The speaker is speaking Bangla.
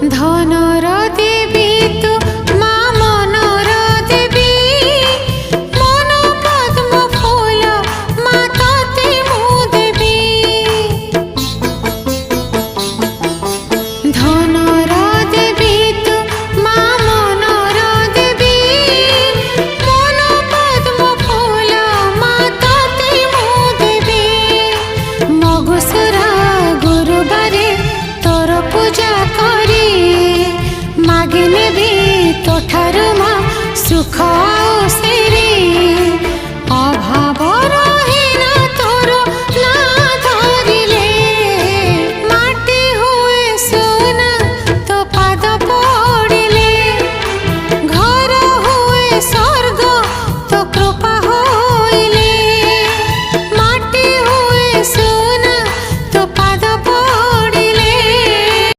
ধনর দেবী তু মা মনর দেবী, মন পদ্ম ফুল মা তোতে মু দেবী। ধনর দেবী তু মা মনর দেবী, মন পদ্ম ফুল মা তোতে মু দেবী। মগুসুরা গুরুবারে তোর পূজা করি, মাগি নেবি তোঠারু মা সুখ।